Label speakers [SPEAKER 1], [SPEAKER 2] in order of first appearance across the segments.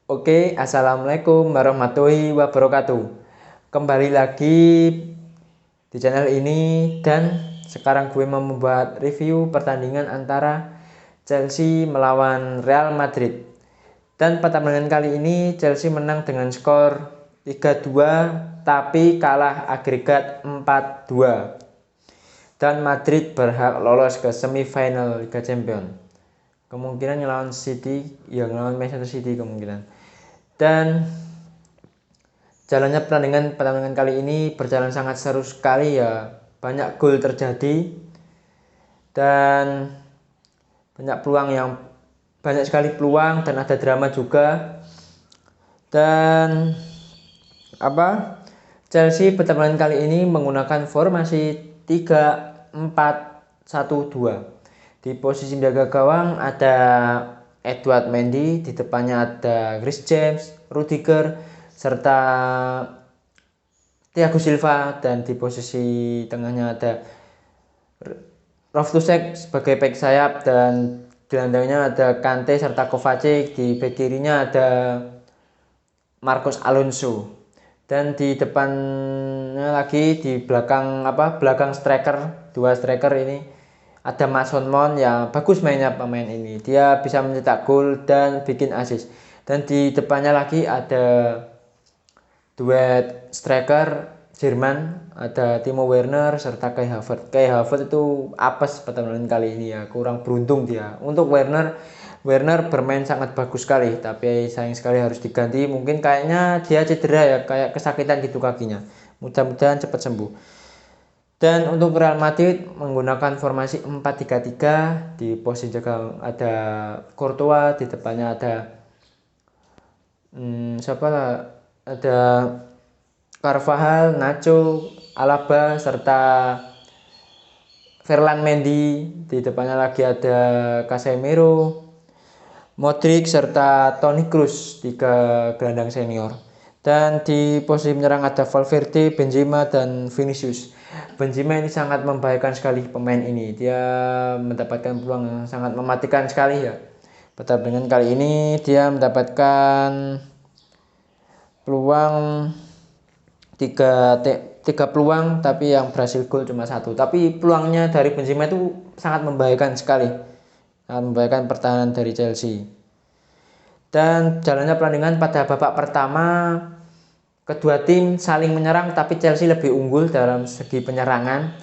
[SPEAKER 1] Oke, assalamualaikum warahmatullahi wabarakatuh. Kembali lagi di channel ini dan sekarang gue mau membuat review pertandingan antara Chelsea melawan Real Madrid. Dan pertandingan kali ini Chelsea menang dengan skor 3-2 tapi kalah agregat 4-2. Dan Madrid berhak lolos ke semifinal Liga Champions. Kemungkinan ngelawan City, ya ngelawan Manchester City kemungkinan. Dan jalannya pertandingan kali ini berjalan sangat seru sekali ya. Banyak gol terjadi dan banyak sekali peluang dan ada drama juga. Dan Chelsea pertandingan kali ini menggunakan formasi 3-4-1-2. Di posisi menjaga gawang ada Edouard Mendy, di depannya ada Reece James, Rudiger, serta Thiago Silva, dan di posisi tengahnya ada Loftus-Cheek sebagai bek sayap, dan di gelandangnya ada Kante serta Kovacic. Di bek kirinya ada Marcos Alonso, dan di depannya lagi di belakang striker, dua striker ini ada Mason Mount yang bagus mainnya pemain ini. Dia bisa mencetak gol dan bikin assist. Dan di depannya lagi ada duet striker Jerman, ada Timo Werner serta Kai Havertz. Kai Havertz itu apes pertandingan kali ini ya, kurang beruntung dia. Untuk Werner bermain sangat bagus sekali, tapi sayang sekali harus diganti. Mungkin kayaknya dia cedera ya, kayak kesakitan gitu kakinya. Mudah-mudahan cepat sembuh. Dan untuk Real Madrid menggunakan formasi 4-3-3. Di posisi jaga ada Courtois, di depannya ada ada Carvajal, Nacho, Alaba serta Ferland Mendy. Di depannya lagi ada Casemiro, Modric serta Toni Kroos, 3 gelandang senior. Dan di posisi menyerang ada Valverde, Benzema dan Vinicius. Benzema ini sangat membahayakan sekali pemain ini. Dia mendapatkan peluang yang sangat mematikan sekali ya. Pertandingan kali ini dia mendapatkan peluang 3 peluang, tapi yang berhasil gol cuma 1. Tapi peluangnya dari Benzema itu sangat membahayakan sekali. Sangat membahayakan pertahanan dari Chelsea. Dan jalannya pertandingan pada babak pertama, kedua tim saling menyerang tapi Chelsea lebih unggul dalam segi penyerangan.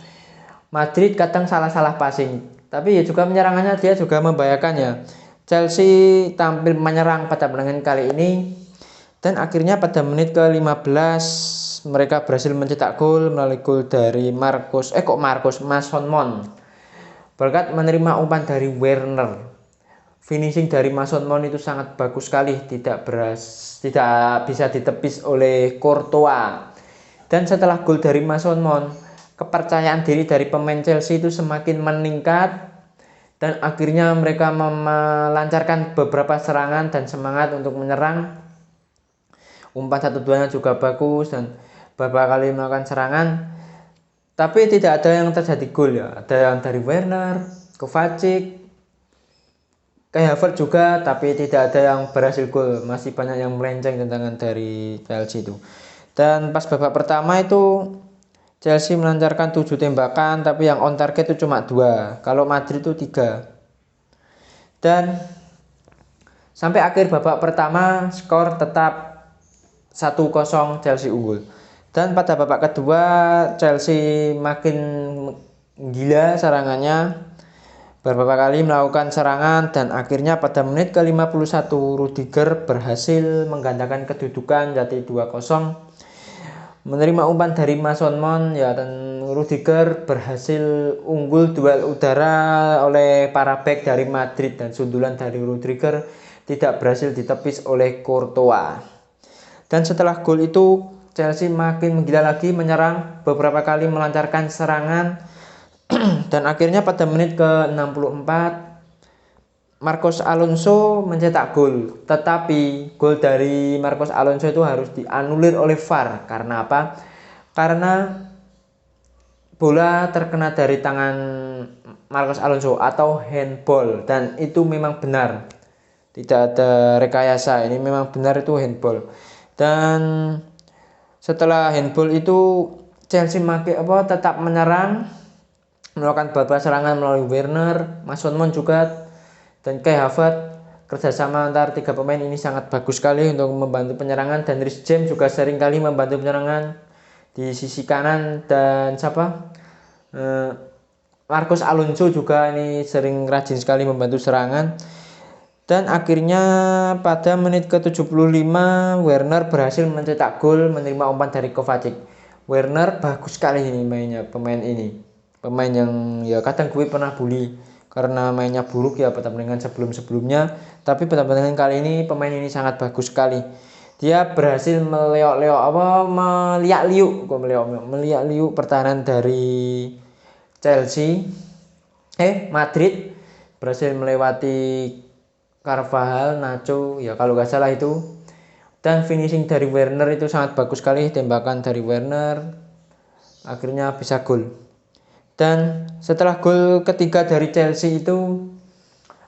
[SPEAKER 1] Madrid kadang salah-salah passing, tapi ya juga penyerangannya dia juga membahayakan ya. Chelsea tampil menyerang pada pertandingan kali ini dan akhirnya pada menit ke-15 mereka berhasil mencetak gol melalui gol dari Mason Mount. Berkat menerima umpan dari Werner. Finishing dari Mason Mount itu sangat bagus sekali, tidak bisa ditepis oleh Courtois. Dan setelah gol dari Mason Mount, kepercayaan diri dari pemain Chelsea itu semakin meningkat dan akhirnya mereka melancarkan beberapa serangan dan semangat untuk menyerang. Umpan 1-2-nya juga bagus dan beberapa kali melakukan serangan, tapi tidak ada yang terjadi gol ya. Ada yang dari Werner, Kovacic, Kai Havertz juga, tapi tidak ada yang berhasil gol. Masih banyak yang melenceng tendangan dari Chelsea itu. Dan pas babak pertama itu Chelsea melancarkan 7 tembakan, tapi yang on target itu cuma 2. Kalau Madrid itu 3. Dan sampai akhir babak pertama skor tetap 1-0 Chelsea unggul. Dan pada babak kedua Chelsea makin gila serangannya. Beberapa kali melakukan serangan dan akhirnya pada menit ke-51 Rudiger berhasil menggandakan kedudukan jadi 2-0. Menerima umpan dari Mason Mount ya, dan Rudiger berhasil unggul duel udara oleh para bek dari Madrid dan sundulan dari Rudiger tidak berhasil ditepis oleh Courtois. Dan setelah gol itu Chelsea makin menggila lagi menyerang, beberapa kali melancarkan serangan. Dan akhirnya pada menit ke-64 Marcos Alonso mencetak gol. Tetapi gol dari Marcos Alonso itu harus dianulir oleh VAR. Karena apa? Karena bola terkena dari tangan Marcos Alonso atau handball, dan itu memang benar. tidak ada rekayasa, ini memang benar itu handball. Dan setelah handball itu Chelsea tetap menyerang, melakukan babak serangan melalui Werner, Mason Mount juga, dan Kai Havertz. Kerjasama antar tiga pemain ini sangat bagus sekali untuk membantu penyerangan, dan Reece James juga sering kali membantu penyerangan di sisi kanan. Dan Marcos Alonso juga ini sering rajin sekali membantu serangan. Dan akhirnya pada menit ke-75 Werner berhasil mencetak gol menerima umpan dari Kovacic. Werner bagus sekali ini mainnya, pemain yang ya kadang gue pernah bully karena mainnya buruk ya pertandingan sebelumnya, tapi pertandingan kali ini pemain ini sangat bagus sekali. Dia berhasil meliak-liuk pertahanan dari Madrid, berhasil melewati Carvajal, Nacho ya kalau nggak salah itu, dan finishing dari Werner itu sangat bagus sekali, tembakan dari Werner akhirnya bisa gol. Dan setelah gol ketiga dari Chelsea itu,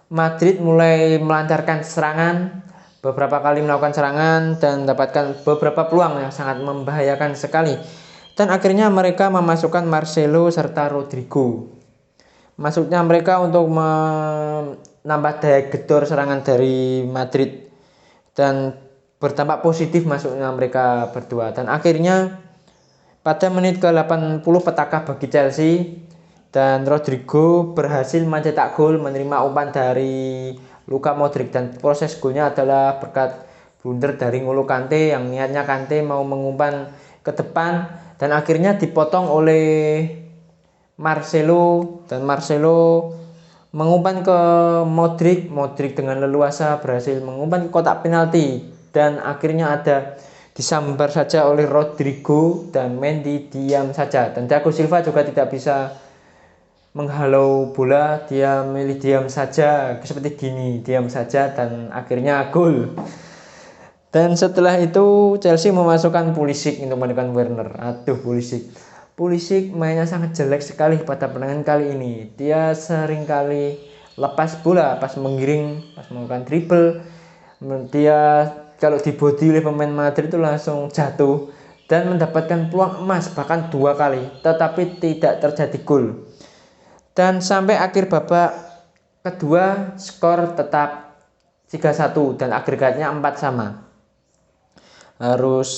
[SPEAKER 1] Madrid mulai melancarkan serangan, beberapa kali melakukan serangan dan mendapatkan beberapa peluang yang sangat membahayakan sekali. Dan akhirnya mereka memasukkan Marcelo serta Rodrigo. Masuknya mereka untuk menambah daya gedor serangan dari Madrid dan berdampak positif masuknya mereka berdua. Dan akhirnya pada menit ke-80 petaka bagi Chelsea, dan Rodrigo berhasil mencetak gol menerima umpan dari Luka Modric, dan proses golnya adalah berkat blunder dari N'Golo Kante yang niatnya Kante mau mengumpan ke depan dan akhirnya dipotong oleh Marcelo, dan Marcelo mengumpan ke Modric dengan leluasa berhasil mengumpan ke kotak penalti, dan akhirnya disambar saja oleh Rodrigo dan Mendy diam saja, dan Thiago Silva juga tidak bisa menghalau bola, dia milih diam saja seperti gini, diam saja, dan akhirnya gol. Dan setelah itu Chelsea memasukkan Pulisic untuk menekan Werner. Pulisic mainnya sangat jelek sekali pada pertandingan kali ini. Dia sering kali lepas bola pas menggiring, pas melakukan dribble. Dia kalau dibody oleh pemain Madrid itu langsung jatuh dan mendapatkan peluang emas bahkan 2 kali, tetapi tidak terjadi gol. Dan sampai akhir babak kedua skor tetap 3-1 dan agregatnya 4-4. Harus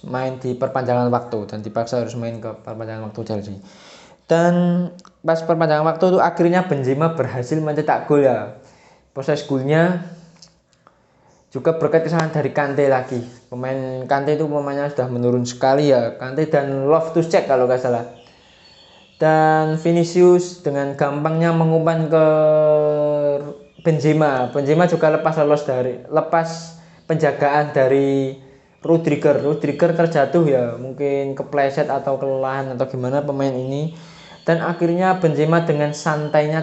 [SPEAKER 1] main di perpanjangan waktu dan dipaksa harus main ke perpanjangan waktu Chelsea. Dan pas perpanjangan waktu itu akhirnya Benzema berhasil mencetak gol ya. Proses golnya juga berkat kesalahan dari Kante lagi. Pemain Kante itu pemainnya sudah menurun sekali ya. Kante dan Loftus-Cheek kalau nggak salah. Dan Vinicius dengan gampangnya mengumpan ke Benzema. Benzema juga lepas penjagaan dari Rudiger terjatuh ya, mungkin kepleset atau kelelahan atau gimana pemain ini, dan akhirnya Benzema dengan santunya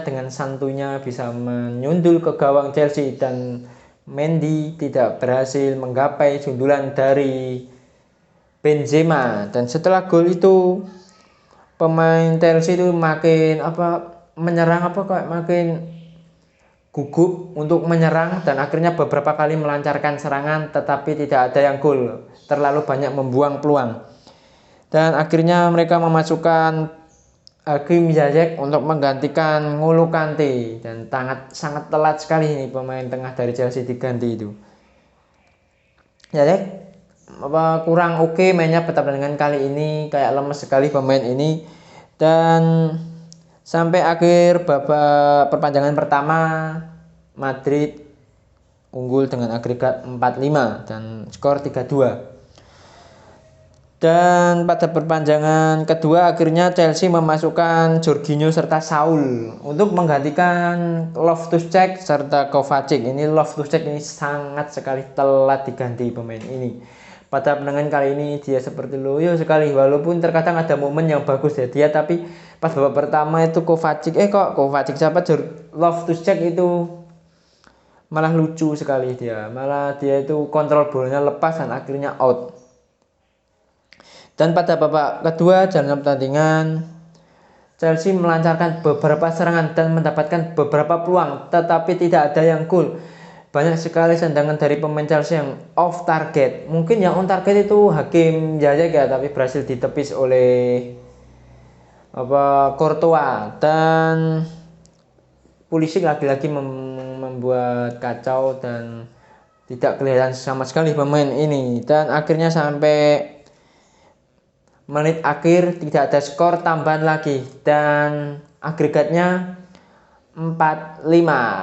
[SPEAKER 1] bisa menyundul ke gawang Chelsea, dan Mendy tidak berhasil menggapai sundulan dari Benzema. Dan setelah gol itu pemain Chelsea itu makin makin gugup untuk menyerang, dan akhirnya beberapa kali melancarkan serangan tetapi tidak ada yang gol, terlalu banyak membuang peluang. Dan akhirnya mereka memasukkan Hakim Ziyech untuk menggantikan N'Golo Kante, dan sangat telat sekali ini pemain tengah dari Chelsea diganti itu. Ziyech kurang oke mainnya pertandingan kali ini, kayak lemes sekali pemain ini. Dan sampai akhir babak perpanjangan pertama Madrid unggul dengan agregat 4-5 dan skor 3-2. Dan pada perpanjangan kedua akhirnya Chelsea memasukkan Jorginho serta Saul untuk menggantikan Loftus-Cheek serta Kovacic. Ini Loftus-Cheek ini sangat sekali telat diganti pemain ini. Pada pertandingan kali ini dia seperti loyo sekali, walaupun terkadang ada momen yang bagus ya dia, tapi pas babak pertama itu Loftus-Cheek itu malah lucu sekali, dia itu kontrol bolanya lepas dan akhirnya out. Dan pada babak kedua jalannya pertandingan Chelsea melancarkan beberapa serangan dan mendapatkan beberapa peluang tetapi tidak ada yang gol. banyak sekali tendangan dari pemain Chelsea yang off target. Mungkin yang on target itu Hakim Ziyech ya, tapi berhasil ditepis oleh Courtois. Dan Pulisic lagi-lagi membuat kacau dan tidak kelihatan sama sekali pemain ini. Dan akhirnya sampai menit akhir tidak ada skor tambahan lagi, dan agregatnya 4-5.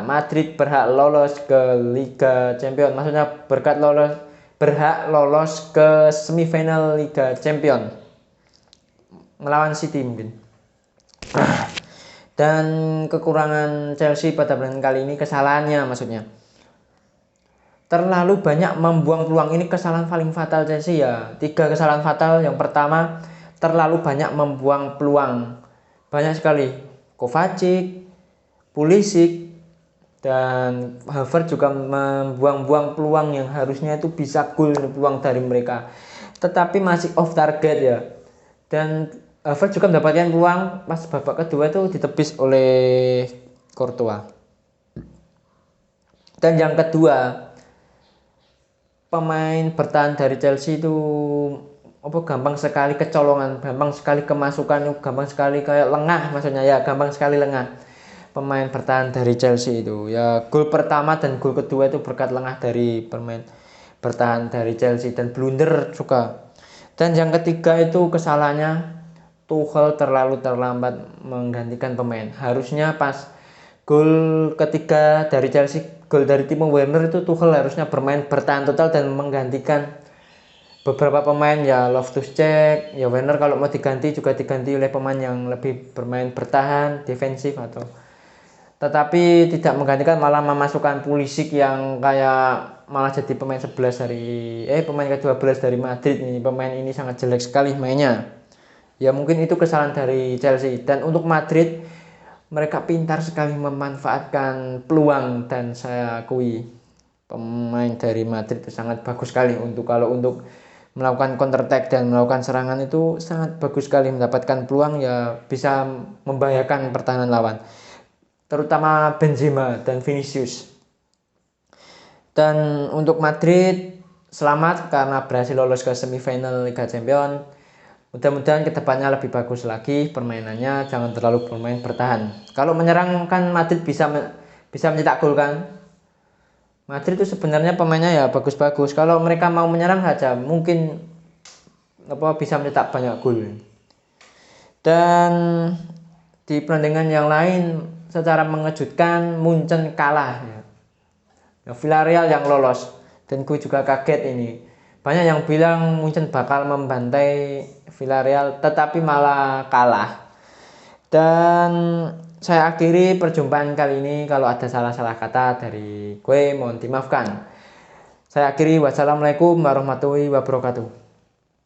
[SPEAKER 1] Madrid berhak lolos ke Liga Champions, maksudnya berhak lolos ke semifinal Liga Champions melawan City mungkin. Dan kekurangan Chelsea pada pertandingan kali ini, kesalahannya maksudnya, terlalu banyak membuang peluang. Ini kesalahan paling fatal Chelsea ya. 3 kesalahan fatal. Yang pertama, terlalu banyak membuang peluang. Banyak sekali. Kovacic, Pulisic, dan Havertz juga membuang-buang peluang yang harusnya itu bisa gol peluang dari mereka. Tetapi masih off target ya. Dan Havertz juga mendapatkan peluang pas babak kedua itu ditepis oleh Courtois. Dan yang kedua, pemain bertahan dari Chelsea itu gampang sekali kecolongan, gampang sekali kemasukan, gampang sekali kayak lengah, maksudnya ya gampang sekali lengah. Pemain bertahan dari Chelsea itu ya, gol pertama dan gol kedua itu berkat lengah dari pemain bertahan dari Chelsea dan blunder juga. Dan yang ketiga itu kesalahannya Tuchel terlalu terlambat menggantikan pemain. Harusnya pas gol ketiga dari Chelsea, gol dari Timo Werner itu, Tuchel harusnya bermain bertahan total dan menggantikan beberapa pemain ya, Loftus-Cheek, ya Werner kalau mau diganti juga diganti oleh pemain yang lebih bermain bertahan, defensif atau. Tetapi tidak menggantikan, malah memasukkan Pulisic yang kayak malah jadi pemain 11 dari pemain ke-12 dari Madrid. Ini pemain ini sangat jelek sekali mainnya. Ya mungkin itu kesalahan dari Chelsea. Dan untuk Madrid, mereka pintar sekali memanfaatkan peluang, dan saya akui pemain dari Madrid itu sangat bagus sekali untuk melakukan counter attack dan melakukan serangan, itu sangat bagus sekali mendapatkan peluang ya, bisa membahayakan pertahanan lawan, terutama Benzema dan Vinicius. Dan untuk Madrid, selamat karena berhasil lolos ke semifinal Liga Champions. Mudah-mudahan kedepannya lebih bagus lagi permainannya, jangan terlalu bermain bertahan. Kalau menyerang kan Madrid bisa mencetak gol kan. Madrid itu sebenarnya pemainnya ya bagus-bagus. Kalau mereka mau menyerang saja mungkin bisa mencetak banyak gol. Dan di pertandingan yang lain secara mengejutkan Munchen kalah ya. Villarreal yang lolos, dan gue juga kaget ini. Banyak yang bilang Munchen bakal membantai Villarreal, tetapi malah kalah. Dan saya akhiri perjumpaan kali ini. Kalau ada salah-salah kata dari gue, mohon dimaafkan. Saya akhiri, wassalamualaikum warahmatullahi wabarakatuh.